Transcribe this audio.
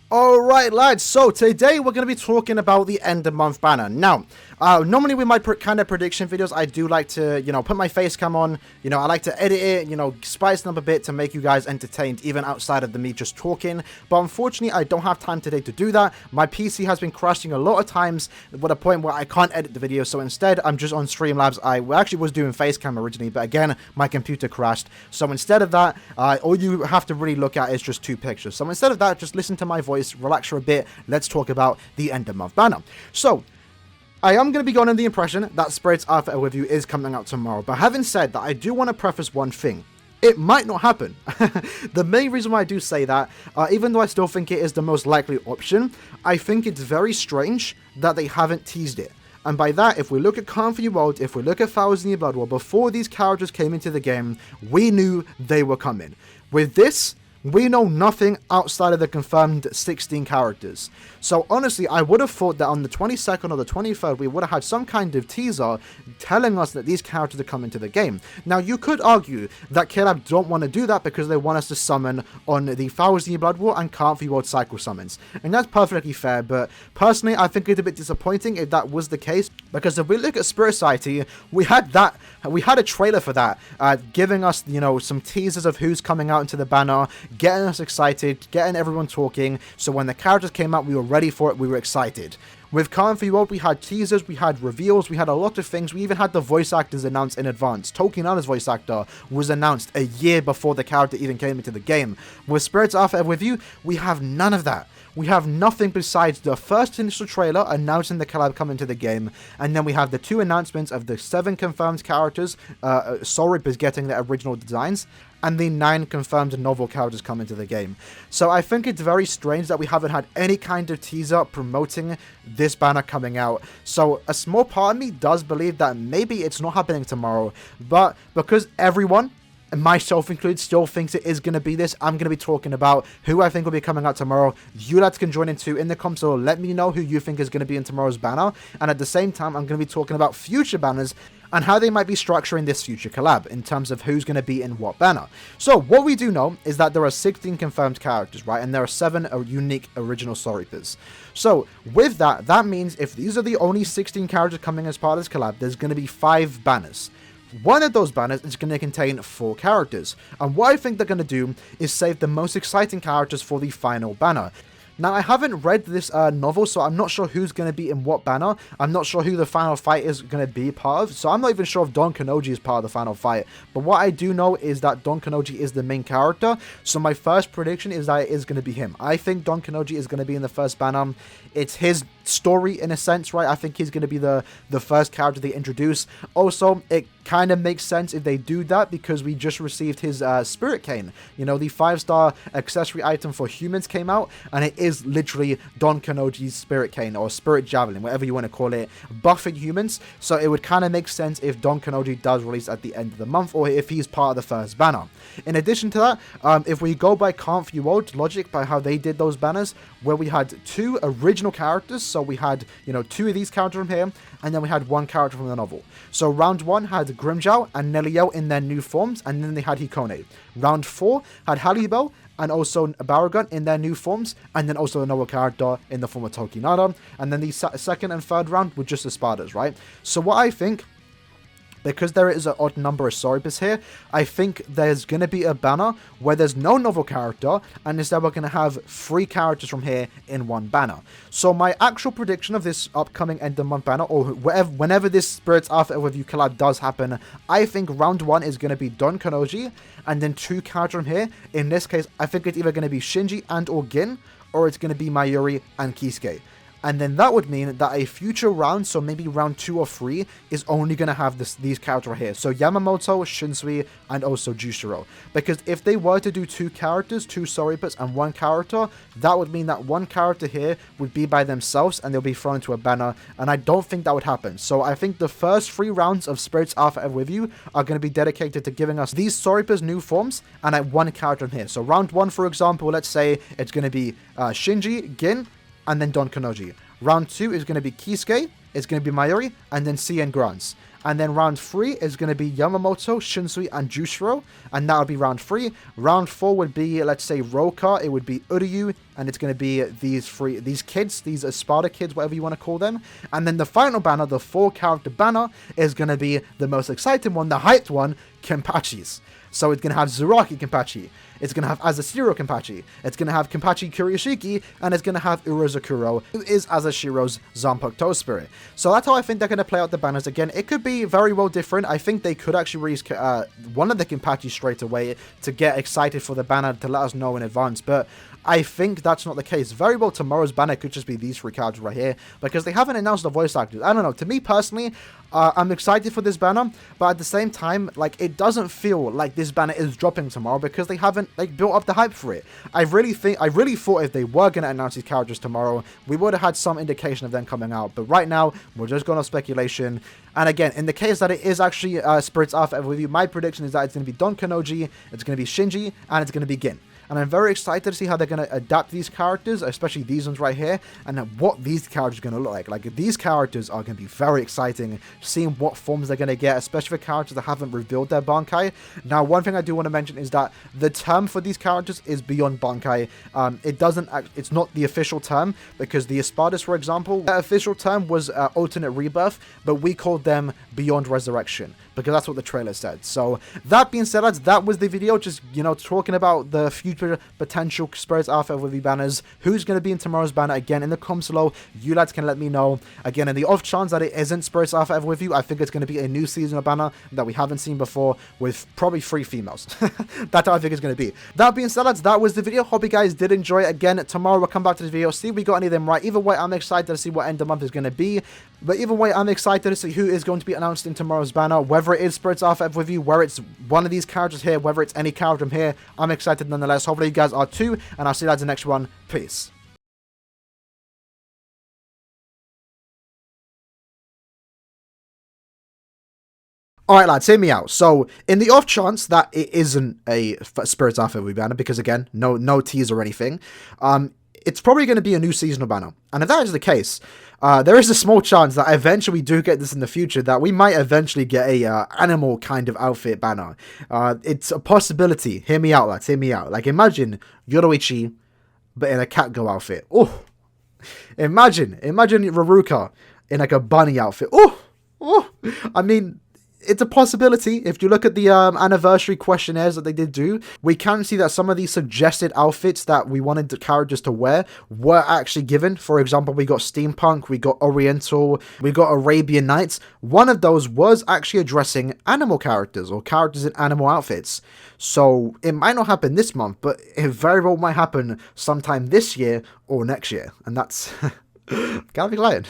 Alright lads, so today we're going to be talking about the end of month banner. Now, normally with my kind of prediction videos, I do like to, put my face cam on, I like to edit it, spice them up a bit to make you guys entertained even outside of me just talking. But unfortunately, I don't have time today to do that. My PC has been crashing a lot of times at a point where I can't edit the video, so instead I'm just on Streamlabs. I actually was doing face cam originally, but again, my computer crashed. So instead of that, all you have to really look at is just two pictures. So instead of that, just listen to my voice, relax for a bit. Let's talk about the end of month banner. So I am going to be going on the impression that Spirit's Alpha Overview is coming out tomorrow, but having said that, I do want to preface one thing. It might not happen. The main reason why I do say that, even though I still think it is the most likely option, I think it's very strange that they haven't teased it. And by that, if we look at Config World, if we look at Thousand Year Blood War, before these characters came into the game, we knew they were coming. With this, we know nothing outside of the confirmed 16 characters. So honestly, I would have thought that on the 22nd or the 23rd, we would have had some kind of teaser telling us that these characters are coming to the game. Now, you could argue that K-Lab don't want to do that because they want us to summon on the Thousand Year Blood War and Config World cycle summons. And that's perfectly fair, but personally, I think it's a bit disappointing if that was the case, because if we look at Spirit Society, we had a trailer for that, giving us, some teasers of who's coming out into the banner, getting us excited, getting everyone talking, so when the characters came out, we were ready for it, we were excited. With Config World, we had teasers, we had reveals, we had a lot of things, we even had the voice actors announced in advance. Tokina's voice actor was announced a year before the character even came into the game. With Spirit's Alpha Overview, we have none of that. We have nothing besides the first initial trailer announcing the collab coming to the game, and then we have the two announcements of the 7 confirmed characters, Soul Reapers getting their original designs, and the 9 confirmed novel characters coming to the game. So I think it's very strange that we haven't had any kind of teaser promoting this banner coming out. So a small part of me does believe that maybe it's not happening tomorrow, but because everyone, and myself included, still thinks it is going to be this, I'm going to be talking about who I think will be coming out tomorrow. You lads can join in too in the comments, so let me know who you think is going to be in tomorrow's banner, and at the same time, I'm going to be talking about future banners and how they might be structuring this future collab in terms of who's going to be in what banner. So what we do know is that there are 16 confirmed characters, right? And there are 7 unique original Soul Reapers. So with that, that means if these are the only 16 characters coming as part of this collab, there's going to be 5 banners. One of those banners is going to contain 4 characters, and what I think they're going to do is save the most exciting characters for the final banner. Now, I haven't read this novel, so I'm not sure who's going to be in what banner. I'm not sure who the final fight is going to be part of, so I'm not even sure if Don Kanoji is part of the final fight. But what I do know is that Don Kanoji is the main character, so my first prediction is that it is going to be him. I think Don Kanoji is going to be in the first banner. It's his story in a sense, right? I think he's going to be the first character they introduce. Also, it kind of makes sense if they do that because we just received his Spirit Cane. The 5-star accessory item for humans came out, and it is literally Don Kanoji's Spirit Cane or Spirit Javelin, whatever you want to call it, buffing humans. So it would kind of make sense if Don Kanoji does release at the end of the month, or if he's part of the first banner. In addition to that, if we go by Config World logic, by how they did those banners, where we had 2 original characters, so we had 2 of these characters from here, and then we had 1 character from the novel. So round 1 had Grimjow and Nelio in their new forms, and then they had Hikone. Round 4 had Halibel and also Baragon in their new forms, and then also a novel character in the form of Tokinada, and then the second and third round were just the Spartas, right? So what I think, because there is an odd number of Soul Reapers here, I think there's going to be a banner where there's no novel character, and instead we're going to have 3 characters from here in 1 banner. So my actual prediction of this upcoming end of month banner, or whenever this Spirit's Alpha Overview collab does happen, I think round 1 is going to be Don Kanoji, and then 2 characters from here. In this case, I think it's either going to be Shinji and or Gin, or it's going to be Mayuri and Kisuke. And then that would mean that a future round, so maybe round 2 or 3, is only going to have these characters right here. So Yamamoto, Shinsui, and also Jushiro. Because if they were to do 2 characters, 2 Soul Reapers, and 1 character, that would mean that 1 character here would be by themselves, and they'll be thrown into a banner. And I don't think that would happen. So I think the first 3 rounds of Spirit's Alpha Overview are going to be dedicated to giving us these Soul Reapers new forms, and 1 character in here. So round 1, for example, let's say it's going to be Shinji, Gin, and then Don Kanoji. Round 2 is going to be Kisuke, is going to be Mayuri, and then CN Grants. And then round 3 is going to be Yamamoto, Shinsui, and Jushiro. And that would be round 3. Round 4 would be, let's say, Roka. It would be Uryu. And it's going to be these kids, these Espada kids, whatever you want to call them. And then the final banner, the 4-character banner, is going to be the most exciting one, the hyped one, Kenpachis. So it's going to have Zuraki Kenpachi. It's going to have Asashiro Kenpachi. It's going to have Kenpachi Kuryoshiki. And it's going to have Urozakuro, who is Asashiro's Zanpakuto Toe Spirit. So that's how I think they're going to play out the banners. Again, it could be very well different. I think they could actually release one of the Kenpachi straight away to get excited for the banner, to let us know in advance. But I think that's not the case. Very well, tomorrow's banner could just be these 3 characters right here, because they haven't announced the voice actors. I don't know. To me personally, I'm excited for this banner, but at the same time, like, it doesn't feel like this banner is dropping tomorrow because they haven't, like, built up the hype for it. I really thought if they were going to announce these characters tomorrow, we would have had some indication of them coming out. But right now, we're just going on speculation. And again, in the case that it is actually Spirits Alpha with you, my prediction is that it's going to be Don Kanoji, it's going to be Shinji, and it's going to be Gin. And I'm very excited to see how they're going to adapt these characters, especially these ones right here, and what these characters are going to look like. Like, these characters are going to be very exciting, seeing what forms they're going to get, especially for characters that haven't revealed their Bankai. Now, one thing I do want to mention is that the term for these characters is Beyond Bankai. It's not the official term, because the Espadas, for example, their official term was Alternate Rebirth, but we called them Beyond Resurrection, because that's what the trailer said. So, that being said, lads, that was the video, just, you know, talking about the future potential Spirits Alpha FWV banners. Who's going to be in tomorrow's banner? Again, in the comments below, you lads can let me know. Again, in the off chance that it isn't Spirits Alpha FWV, I think it's going to be a new seasonal banner that we haven't seen before, with probably 3 females. That's how I think it's going to be. That being said, lads, that was the video. Hope you guys did enjoy it. Again, tomorrow we'll come back to this video, see if we got any of them right. Either way, I'm excited to see what end of month is going to be. But either way, I'm excited to see who is going to be announced in tomorrow's banner, whether it is Spirits Alpha FWV, whether it's one of these characters here, whether it's any character from here. I'm excited nonetheless. Hopefully you guys are too, and I'll see you guys in the next one. Peace. Alright lads, hear me out. So, in the off chance that it isn't a Spirits Alpha FWV banner, because again, no tease or anything, it's probably going to be a new seasonal banner. And if that is the case, there is a small chance that eventually we do get this in the future, that we might eventually get a animal kind of outfit banner. It's a possibility. Hear me out, lads. Hear me out. Like, imagine Yoroichi, but in a Catgirl outfit. Oh, imagine Raruka in like a bunny outfit. Oh, I mean, it's a possibility. If you look at the anniversary questionnaires that they did do, we can see that some of these suggested outfits that we wanted the characters to wear were actually given. For example, we got Steampunk, we got Oriental, we got Arabian Nights. One of those was actually addressing animal characters or characters in animal outfits. So it might not happen this month, but it very well might happen sometime this year or next year. And that's... can't be lying.